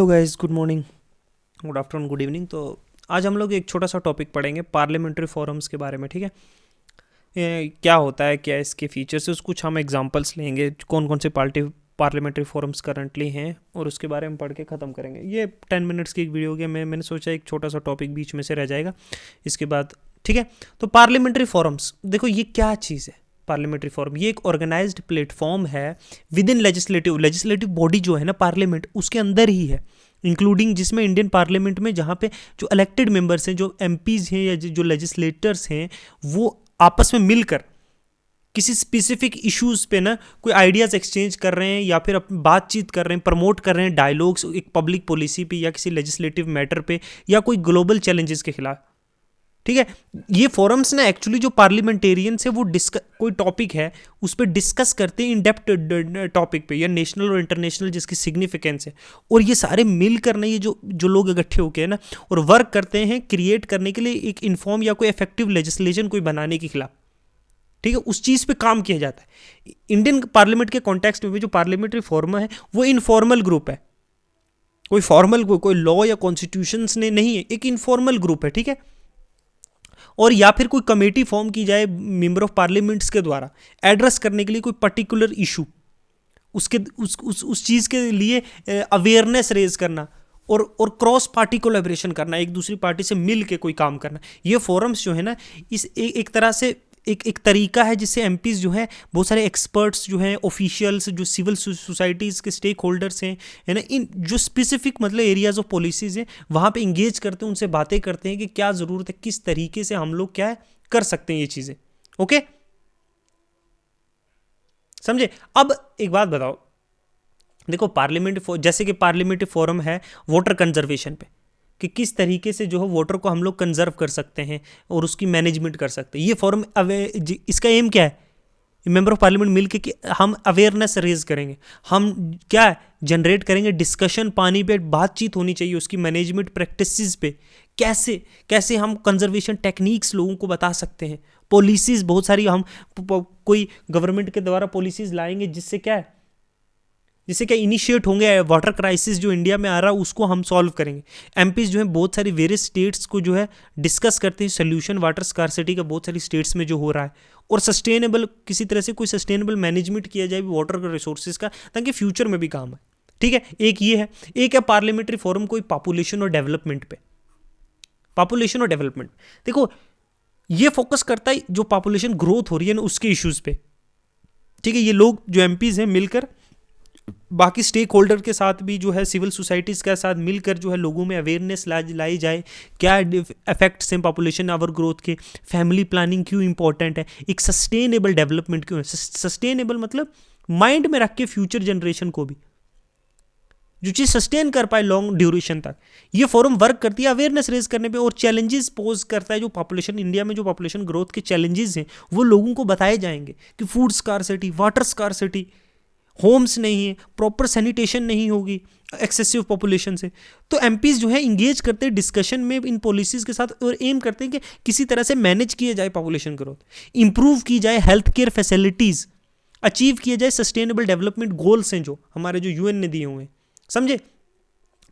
Hello guys, good morning, good afternoon, good evening. तो आज हम लोग एक छोटा सा टॉपिक पढ़ेंगे पार्लियामेंट्री फोरम्स के बारे में। ठीक है, क्या होता है, क्या इसके फीचर्स है, कुछ हम एग्जांपल्स लेंगे कौन कौन से पार्लियामेंट्री फोरम्स करंटली हैं और उसके बारे में पढ़ के ख़त्म करेंगे। ये 10 मिनट्स की एक वीडियो होगी। मैंने सोचा एक छोटा सा टॉपिक बीच में से रह जाएगा इसके बाद। ठीक है, तो पार्लियामेंट्री फोरम्स देखो ये क्या चीज़ है। पार्लियामेंट्री फोरम ये एक ऑर्गेनाइज्ड प्लेटफॉर्म है विद इन लेजिस्लेटिव बॉडी जो है ना, पार्लियामेंट उसके अंदर ही है, इंक्लूडिंग जिसमें इंडियन पार्लियामेंट में जहाँ पे जो इलेक्टेड मेंबर्स हैं, जो एमपीज हैं या जो लेजिस्लेटर्स हैं, वो आपस में मिलकर किसी स्पेसिफिक इश्यूज पे ना कोई आइडियाज़ एक्सचेंज कर रहे हैं या फिर बातचीत कर रहे हैं, प्रमोट कर रहे हैं डायलॉग्स एक पब्लिक पॉलिसी पे या किसी लेजिस्लेटिव मैटर पे या कोई ग्लोबल चैलेंजेस के खिलाफ। ठीक है, ये फोरम्स ना एक्चुअली जो पार्लियामेंटेरियंस है वो कोई टॉपिक है उस पर डिस्कस करते हैं इन डेप्थ टॉपिक पे या नेशनल और इंटरनेशनल जिसकी सिग्निफिकेंस है, और ये सारे मिलकर ना ये जो लोग इकट्ठे होके है ना और वर्क करते हैं क्रिएट करने के लिए एक इन्फॉर्म या कोई इफेक्टिव लेजिस्लेशन कोई बनाने के खिलाफ। ठीक है, उस चीज़ पे काम किया जाता है। इंडियन पार्लियामेंट के कॉन्टेक्स्ट में भी जो पार्लियामेंट्री फोरम है वो इनफॉर्मल ग्रुप है, कोई फॉर्मल कोई लॉ या कॉन्स्टिट्यूशंस ने नहीं है, एक इनफॉर्मल ग्रुप है। ठीक है, और या फिर कोई कमेटी फॉर्म की जाए मेंबर ऑफ पार्लियामेंट्स के द्वारा एड्रेस करने के लिए कोई पर्टिकुलर इशू, उसके उस चीज़ के लिए अवेयरनेस रेज करना और क्रॉस पार्टी कोलैबोरेशन करना, एक दूसरी पार्टी से मिल के कोई काम करना। ये फोरम्स जो है ना इस एक तरह से एक तरीका है जिससे एमपीज जो है बहुत सारे एक्सपर्ट्स जो हैं, ऑफिशियल्स, जो सिविल सोसाइटीज़ के स्टेक होल्डर्स हैं, है ना, इन जो स्पेसिफिक मतलब एरियाज ऑफ पॉलिसीज़ हैं वहाँ पे इंगेज करते हैं, उनसे बातें करते हैं कि क्या ज़रूरत है, किस तरीके से हम लोग क्या है कर सकते हैं ये चीज़ें। ओके, समझे। अब एक बात बताओ, देखो जैसे कि पार्लियामेंट्री फोरम है वाटर कंजर्वेशन पे कि किस तरीके से जो है वाटर को हम लोग कंजर्व कर सकते हैं और उसकी मैनेजमेंट कर सकते हैं। ये फोरम इसका एम क्या है, मेंबर ऑफ पार्लियामेंट मिलकर कि हम अवेयरनेस रेज करेंगे, हम क्या जनरेट करेंगे डिस्कशन, पानी पे बातचीत होनी चाहिए उसकी मैनेजमेंट प्रैक्टिसेस पे, कैसे कैसे हम कंजर्वेशन टेक्निक्स लोगों को बता सकते हैं, पॉलिसीज़ बहुत सारी हम कोई गवर्नमेंट के द्वारा पॉलिसीज़ लाएंगे जिससे क्या इनिशिएट होंगे, वाटर क्राइसिस जो इंडिया में आ रहा है उसको हम सॉल्व करेंगे। एमपीज जो है बहुत सारी वेरियस स्टेट्स को जो है डिस्कस करते हैं सोल्यूशन वाटर स्कार्सिटी का बहुत सारी स्टेट्स में जो हो रहा है, और सस्टेनेबल किसी तरह से कोई सस्टेनेबल मैनेजमेंट किया जाए वाटर रिसोर्सेज का ताकि फ्यूचर में भी काम आए। ठीक है, एक ये है। एक है पार्लियामेंट्री फोरम कोई पॉपुलेशन और डेवलपमेंट पे। पॉपुलेशन और डेवलपमेंट देखो ये फोकस करता है जो पॉपुलेशन ग्रोथ हो रही है ना उसके इश्यूज पे। ठीक है, ये लोग जो एमपीज हैं मिलकर बाकी स्टेक होल्डर के साथ भी जो है सिविल सोसाइटीज़ के साथ मिलकर जो है लोगों में अवेयरनेस लाई जाए, क्या इफेक्ट्स हैं पॉपुलेशन आवर ग्रोथ के, फैमिली प्लानिंग क्यों इंपॉर्टेंट है, एक सस्टेनेबल डेवलपमेंट क्यों है। सस्टेनेबल मतलब माइंड में रख के फ्यूचर जनरेशन को भी जो चीज़ सस्टेन कर पाए लॉन्ग ड्यूरेशन तक। ये फोरम वर्क करती है अवेयरनेस रेज करने पे और चैलेंजेस पोज करता है। जो पॉपुलेशन इंडिया में जो पॉपुलेशन ग्रोथ के चैलेंजेस हैं वो लोगों को बताए जाएंगे कि food scarcity, water scarcity, homes नहीं है, प्रॉपर सैनिटेशन नहीं होगी एक्सेसिव पॉपुलेशन से। तो एमपीज जो है इंगेज करते हैं डिस्कशन में इन पॉलिसीज़ के साथ और एम करते हैं कि किसी तरह से मैनेज किया जाए पॉपुलेशन ग्रोथ, इंप्रूव की जाए हेल्थ केयर फैसिलिटीज़, अचीव किए जाए सस्टेनेबल डेवलपमेंट गोल्स हैं जो हमारे जो यूएन ने दिए हुए हैं, समझे।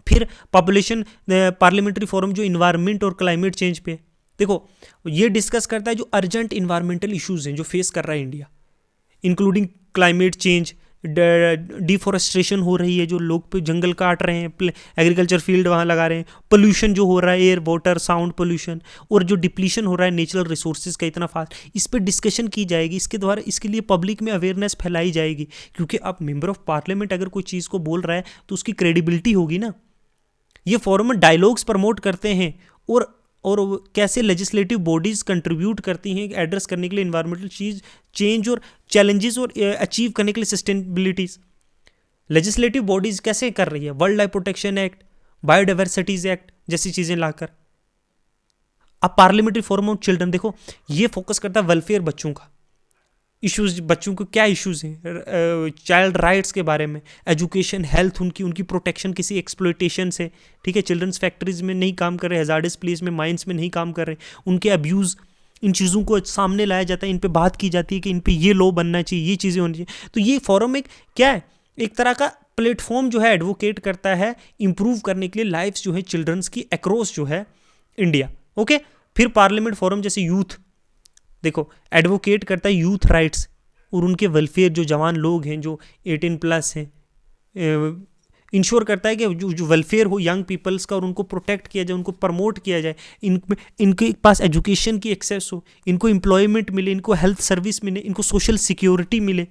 फिर पॉपुलेशन पार्लियामेंट्री फोरम जो इन्वायरमेंट और क्लाइमेट चेंज पे, देखो ये डिस्कस करता है जो अर्जेंट इन्वायरमेंटल इश्यूज हैं जो फेस कर रहा है India, including climate change, deforestation हो रही है, जो लोग पे जंगल काट रहे हैं, एग्रीकल्चर फील्ड वहाँ लगा रहे हैं, पोल्यूशन जो हो रहा है, एयर वाटर साउंड पोल्यूशन, और जो डिप्लीशन हो रहा है नेचुरल रिसोर्सेज का इतना फास्ट, इस पर डिस्कशन की जाएगी। इसके द्वारा इसके लिए पब्लिक में अवेयरनेस फैलाई जाएगी, क्योंकि अब मेंबर ऑफ पार्लियामेंट अगर कोई चीज़ को बोल रहा है तो उसकी क्रेडिबिलिटी होगी ना। ये फोरम में डायलॉग्स प्रमोट करते हैं और कैसे लेजिस्लेटिव बॉडीज़ कंट्रीब्यूट करती हैं एड्रेस करने के लिए इन्वायरमेंटल चेंज और चैलेंजेस और अचीव करने के लिए सस्टेनेबिलिटीज़। लेजिस्लेटिव बॉडीज़ कैसे कर रही है, world life protection act, biodiversities act जैसी चीज़ें लाकर। अब पार्लियामेंट्री फोरम ऑफ चिल्ड्रन देखो ये फोकस करता है वेलफेयर, बच्चों का इश्यूज, बच्चों को क्या इश्यूज हैं, चाइल्ड राइट्स के बारे में, एजुकेशन, हेल्थ, उनकी प्रोटेक्शन किसी एक्सप्लॉयटेशन से। ठीक है, चिल्ड्रंस फैक्ट्रीज में नहीं काम कर रहे, हैजार्डस प्लेस में, माइंस में नहीं काम कर रहे, उनके अब्यूज़, इन चीज़ों को सामने लाया जाता है, इन पे बात की जाती है कि इन पे ये लॉ बनना चाहिए, ये चीज़ें होनी चाहिए। तो ये फोरम एक क्या है, एक तरह का प्लेटफॉर्म जो है एडवोकेट करता है इंप्रूव करने के लिए लाइफ्स जो है चिल्ड्रंस की अक्रॉस जो है इंडिया। ओके, फिर पार्लियामेंट फोरम जैसे यूथ, देखो एडवोकेट करता है यूथ राइट्स और उनके वेलफेयर, जो जवान लोग हैं जो 18+ हैं, इंश्योर करता है कि जो वेलफेयर हो यंग पीपल्स का और उनको प्रोटेक्ट किया जाए, उनको प्रमोट किया जाए, इनके पास एजुकेशन की एक्सेस हो, इनको एम्प्लॉयमेंट मिले, इनको हेल्थ सर्विस मिले, इनको सोशल सिक्योरिटी मिले।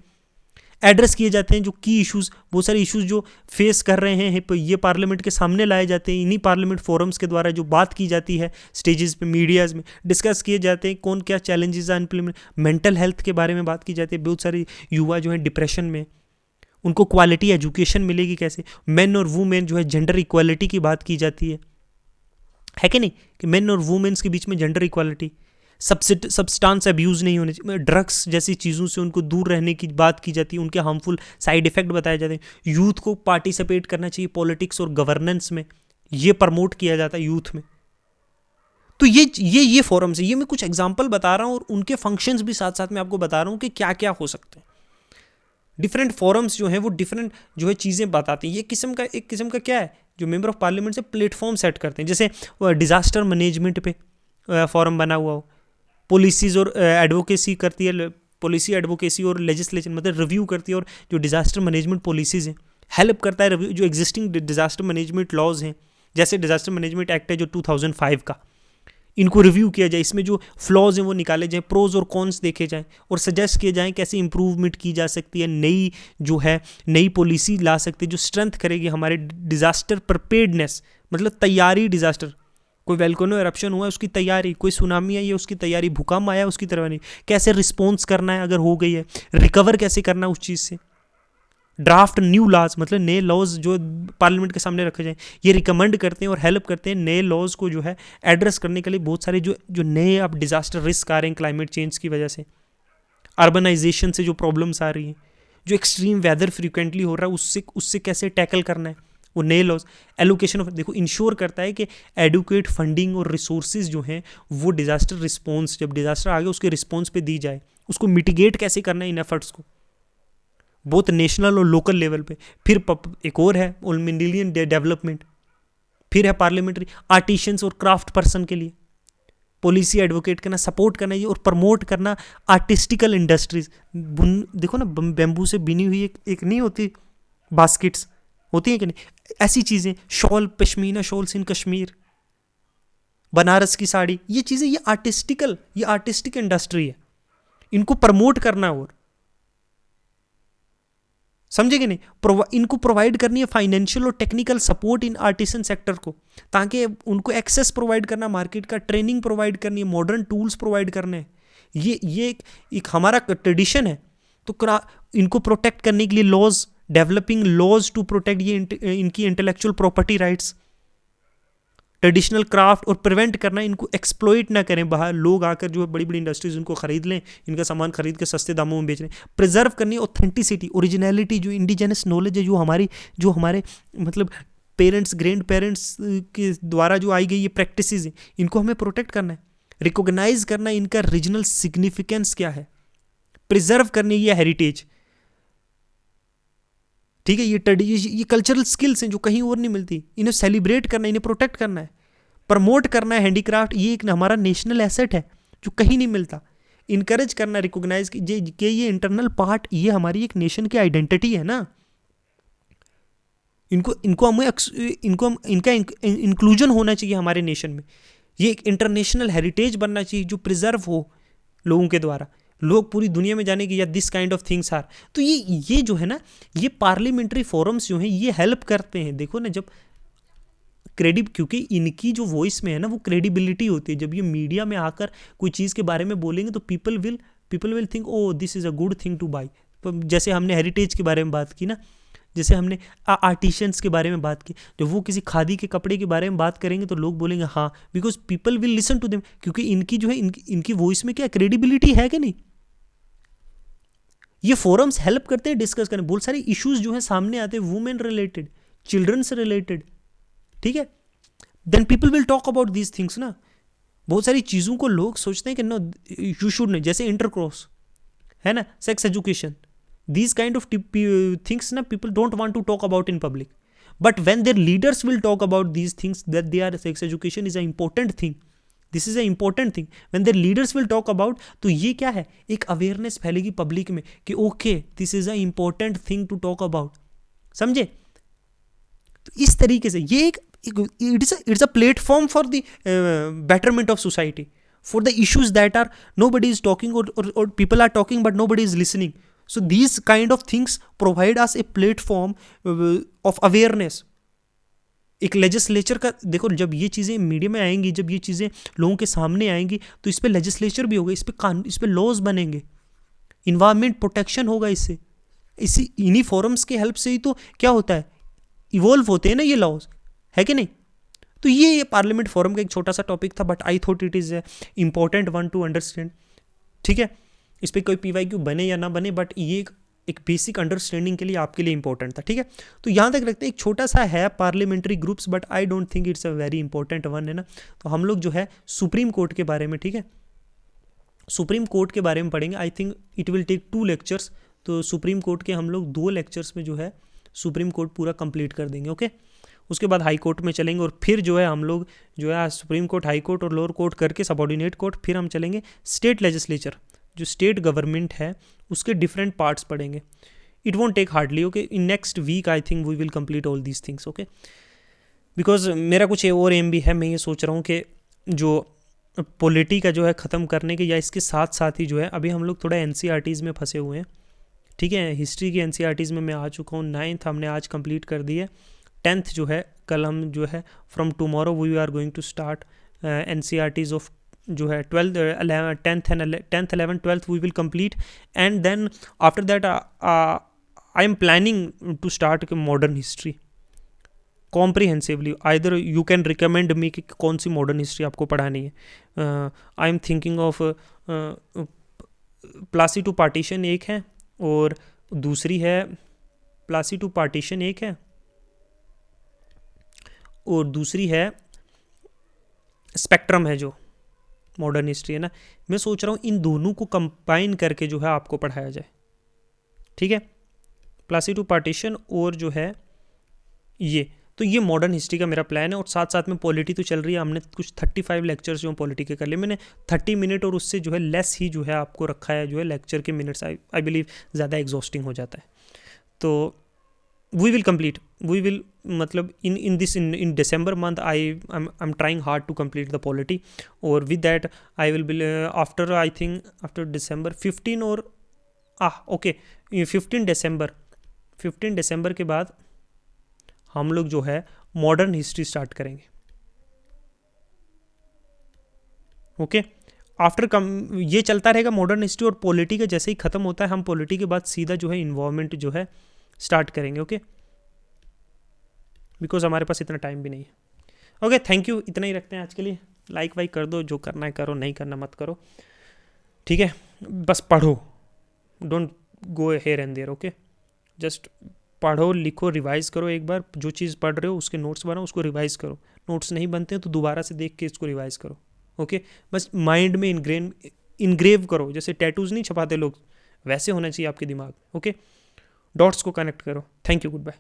एड्रेस किए जाते हैं जो की इश्यूज, बहुत सारे इश्यूज जो फेस कर रहे हैं ये पार्लियामेंट के सामने लाए जाते हैं। इन्हीं पार्लियामेंट फोरम्स के द्वारा जो बात की जाती है स्टेजेस पे, मीडियाज़ में डिस्कस किए जाते हैं, कौन क्या चैलेंजेस हैं इम्प्लीमेंट। मेंटल हेल्थ के बारे में बात की जाती है, बहुत सारे युवा जो हैं डिप्रेशन में, उनको क्वालिटी एजुकेशन मिलेगी कैसे। मेन और वुमेन जो है जेंडर इक्वालिटी की बात की जाती है कि नहीं, कि मेन और वुमेन्स के बीच में जेंडर इक्वालिटी। सब्सटेंस अब्यूज़ नहीं होने चाहिए, ड्रग्स जैसी चीज़ों से उनको दूर रहने की बात की जाती है, उनके हार्मफुल साइड इफ़ेक्ट बताए जाते हैं। यूथ को पार्टिसिपेट करना चाहिए पॉलिटिक्स और गवर्नेंस में, ये प्रमोट किया जाता है यूथ में। तो ये फोरम्स है, ये मैं कुछ एग्जांपल बता रहा हूँ और उनके फंक्शंस भी साथ साथ में आपको बता रहा हूँ कि क्या क्या हो सकते हैं। डिफरेंट फोरम्स जो हैं वो डिफरेंट जो है चीज़ें बताती हैं। ये एक किस्म का क्या है, जो मेंबर ऑफ पार्लियामेंट से प्लेटफॉर्म सेट करते हैं। जैसे डिज़ास्टर मैनेजमेंट पे फॉरम बना हुआ हो, पॉलिसीज़ और एडवोकेसी करती है, पॉलिसी एडवोकेसी और लेजिस्लेशन मतलब रिव्यू करती है, और जो डिज़ास्टर मैनेजमेंट पॉलिसीज़ हैं हेल्प करता है रिव्यू, जो एग्जिस्टिंग डिज़ास्टर मैनेजमेंट लॉज हैं, जैसे डिज़ास्टर मैनेजमेंट एक्ट है जो 2005 का, इनको रिव्यू किया जाए, इसमें जो फ्लॉज हैं वो निकाले जाएँ, प्रोज और कॉन्स देखे जाएँ और सजेस्ट किए जाएँ कैसे इंप्रूवमेंट की जा सकती है, नई पॉलिसी ला सकती है जो स्ट्रेंथ करेगी हमारे डिज़ास्टर प्रिपेयर्डनेस, मतलब तैयारी। डिज़ास्टर, कोई वोल्केनो एरप्शन हुआ है उसकी तैयारी, कोई सुनामी आई है उसकी तैयारी, भूकंप आया उसकी तरह नहीं, कैसे रिस्पॉन्स करना है अगर हो गई है, रिकवर कैसे करना है उस चीज़ से। ड्राफ्ट न्यू लॉज, मतलब नए लॉज जो पार्लियामेंट के सामने रखे जाएं, ये रिकमेंड करते हैं और हेल्प करते हैं नए लॉज को जो है एड्रेस करने के लिए। बहुत सारे जो नए अब डिज़ास्टर रिस्क आ रहे हैं क्लाइमेट चेंज की वजह से, अर्बनाइजेशन से जो प्रॉब्लम्स आ रही हैं, जो एक्सट्रीम वेदर फ्रिक्वेंटली हो रहा है, उससे कैसे टैकल करना है, वो नए लॉज। एलोकेशन ऑफ, देखो इंश्योर करता है कि एडुकेट फंडिंग और रिसोर्सेज जो हैं वो डिज़ास्टर रिस्पॉन्स, जब डिज़ास्टर आ गया उसके रिस्पॉन्स पे दी जाए, उसको मिटिगेट कैसे करना है इन एफर्ट्स को, बहुत नेशनल और लोकल लेवल पे। फिर एक और है मिलेनियम डेवलपमेंट, फिर है पार्लियामेंट्री आर्टिशियंस और क्राफ्ट पर्सन के लिए पॉलिसी एडवोकेट करना, सपोर्ट करना ये और प्रमोट करना आर्टिस्टिकल इंडस्ट्रीज। देखो ना, बेम्बू से बिनी हुई एक नहीं होती बास्केट्स होती हैं कि नहीं, ऐसी चीज़ें, शॉल, पश्मीना शॉल्स इन कश्मीर, बनारस की साड़ी, ये चीज़ें ये आर्टिस्टिक इंडस्ट्री है, इनको प्रमोट करना और समझे कि नहीं, इनको प्रोवाइड करनी है फाइनेंशियल और technical support in artisan sector को, ताकि उनको एक्सेस प्रोवाइड करना मार्केट का, ट्रेनिंग प्रोवाइड करनी है, मॉडर्न टूल्स प्रोवाइड करने हैं। ये एक हमारा ट्रेडिशन है। तो इनको प्रोटेक्ट करने के लिए laws, developing laws to protect ये इनकी intellectual property rights, traditional craft, और प्रिवेंट करना इनको एक्सप्लॉइट ना करें, बाहर लोग आकर जो है बड़ी बड़ी इंडस्ट्रीज उनको खरीद लें, इनका सामान खरीद के सस्ते दामों में बेच रहे हैं। प्रिजर्व करनी ऑथेंटिसिटी, ओरिजिनलिटी, जो इंडिजिनस नॉलेज है, जो हमारे मतलब पेरेंट्स, ग्रैंड पेरेंट्स के द्वारा जो आई गई ये प्रैक्टिसेस हैं, इनको हमें प्रोटेक्ट करना है, रिकॉग्नाइज करना है इनका रीजनल सिग्निफिकेंस क्या है, प्रिजर्व करनी ये हेरिटेज, ठीक है, ये कल्चरल स्किल्स हैं जो कहीं और नहीं मिलती, इन्हें सेलिब्रेट करना है, इन्हें प्रोटेक्ट करना है, प्रमोट करना है। हैंडीक्राफ्ट ये एक हमारा नेशनल एसेट है जो कहीं नहीं मिलता, इनकरेज करना, रिकॉग्नाइज कि ये इंटरनल पार्ट, ये हमारी एक नेशन की आइडेंटिटी है ना, इनका इंक्लूजन होना चाहिए हमारे नेशन में, ये एक इंटरनेशनल हेरिटेज बनना चाहिए जो प्रिजर्व हो लोगों के द्वारा, लोग पूरी दुनिया में जाने की या this kind of things are. तो ये जो है ना, ये पार्लियामेंट्री फोरम्स जो हैं ये हेल्प करते हैं। देखो ना, जब क्योंकि इनकी जो वॉइस में है ना वो क्रेडिबिलिटी होती है, जब ये मीडिया में आकर कोई चीज़ के बारे में बोलेंगे तो people will think oh this is a good thing to buy. जैसे हमने हेरिटेज के बारे में बात की ना, जैसे हमने आर्टिशियंस के बारे में बात की, जब वो किसी खादी के कपड़े के बारे में बात करेंगे तो लोग बोलेंगे हाँ, because people will listen to them, क्योंकि इनकी जो है इनकी वॉइस में क्या क्रेडिबिलिटी है कि नहीं। ये फोरम्स हेल्प करते हैं डिस्कस करने, बहुत सारे इश्यूज जो है सामने आते हैं, वुमेन रिलेटेड, चिल्ड्रन से रिलेटेड, ठीक है, then people will talk about these things ना। बहुत सारी चीज़ों को लोग सोचते हैं कि नो यू शुड नहीं, जैसे इंटरक्रॉस है ना, sex education, These kind of things na people don't want to talk about in public, but when their leaders will talk about these things, that their sex education is an important thing, this is an important thing, when their leaders will talk about, तो ये क्या है, एक awareness फैलेगी public में कि okay this is a important thing to talk about, समझे। तो इस तरीके से ये एक it's a platform for the betterment of society, for the issues that are nobody is talking, or people are talking but nobody is listening. So these kind of things provide us a platform of awareness. एक legislature का देखो, जब ये चीज़ें media में आएंगी, जब ये चीज़ें लोगों के सामने आएंगी, तो इस पर लेजिस्लेचर भी होगा, इस पर लॉज बनेंगे, इन्वायरमेंट प्रोटेक्शन होगा इससे, इन्हीं फोरम्स के हेल्प से ही तो क्या होता है, इवॉल्व होते हैं ना ये लॉज, है कि नहीं। तो ये पार्लियामेंट फोरम का एक छोटा सा टॉपिक था, but I thought it is important one two understand, ठीक है। इस पर कोई PYQ बने या ना बने, बट ये एक बेसिक अंडरस्टैंडिंग के लिए आपके लिए इंपॉर्टेंट था, ठीक है। तो यहाँ तक रखते हैं, एक छोटा सा है parliamentary groups, but I don't think it's a very important one, है ना। तो हम लोग जो है सुप्रीम कोर्ट के बारे में, ठीक है, सुप्रीम कोर्ट के बारे में पढ़ेंगे। I think it will take 2 lectures, तो सुप्रीम कोर्ट के हम लोग 2 लेक्चर्स में जो है सुप्रीम कोर्ट पूरा कंप्लीट कर देंगे, ओके। उसके बाद हाई कोर्ट में चलेंगे, और फिर जो है हम लोग जो है सुप्रीम कोर्ट, हाई कोर्ट और लोअर कोर्ट करके सबऑर्डिनेट कोर्ट, फिर हम चलेंगे स्टेट लेजिस्लेचर, जो स्टेट गवर्नमेंट है उसके डिफरेंट पार्ट्स पढ़ेंगे। It won't take hardly, okay, in next week I think we will complete all these things, okay. Because मेरा कुछ और एम भी है, मैं ये सोच रहा हूँ कि जो पॉलिटी का जो है ख़त्म करने के, या इसके साथ साथ ही जो है अभी हम लोग थोड़ा NCERTs में फंसे हुए हैं, ठीक है। हिस्ट्री की NCERTs में मैं आ चुका हूँ, 9th हमने आज कंप्लीट कर दी है, 10th जो है कल हम जो है from tomorrow we are going to start NCERTs of जो है 10th 11th 12th we will complete, and then after that I am planning to start modern history comprehensively. Either you can recommend me कि कौन सी modern history आपको पढ़ानी है। I am thinking of Plassey to partition एक है, और दूसरी है प्लासी टू पार्टीशन एक है, और दूसरी है स्पेक्ट्रम है जो मॉडर्न हिस्ट्री है ना। मैं सोच रहा हूँ इन दोनों को कंबाइन करके जो है आपको पढ़ाया जाए, ठीक है, प्लासी टू पार्टीशन और जो है ये, तो ये मॉडर्न हिस्ट्री का मेरा प्लान है। और साथ साथ में पॉलिटी तो चल रही है, हमने कुछ 35 लेक्चर्स जो पॉलिटी के कर लिए, मैंने 30 मिनट और उससे जो है लेस ही जो है आपको रखा है जो है लेक्चर के मिनट्स, आई बिलीव ज़्यादा एग्जॉस्टिंग हो जाता है। तो we will complete, we will मतलब in December month I'm trying hard to complete the polity, or with that I will be after I think after December 15 और okay 15 दिसंबर के बाद हम लोग जो है मॉडर्न हिस्ट्री स्टार्ट करेंगे, ओके। आफ्टर ये चलता रहेगा मॉडर्न हिस्ट्री, और पॉलिटी का जैसे ही खत्म होता है हम पॉलिटी के बाद सीधा जो है इन्वॉल्वमेंट जो है स्टार्ट करेंगे, ओके, बिकॉज हमारे पास इतना टाइम भी नहीं है। ओके, थैंक यू, इतना ही रखते हैं आज के लिए। लाइक वाइक कर दो, जो करना है करो, नहीं करना मत करो, ठीक है। बस पढ़ो, don't go here and there, okay. Just पढ़ो, लिखो, रिवाइज करो, एक बार जो चीज़ पढ़ रहे हो उसके नोट्स बनाओ, उसको रिवाइज करो। नोट्स नहीं बनते हैं तो दोबारा से देख के इसको रिवाइज करो, ओके। बस माइंड में इनग्रेव करो, जैसे टैटूज नहीं छपाते लोग, वैसे होना चाहिए आपके दिमाग, ओके। डॉट्स को कनेक्ट करो। Thank you, good bye.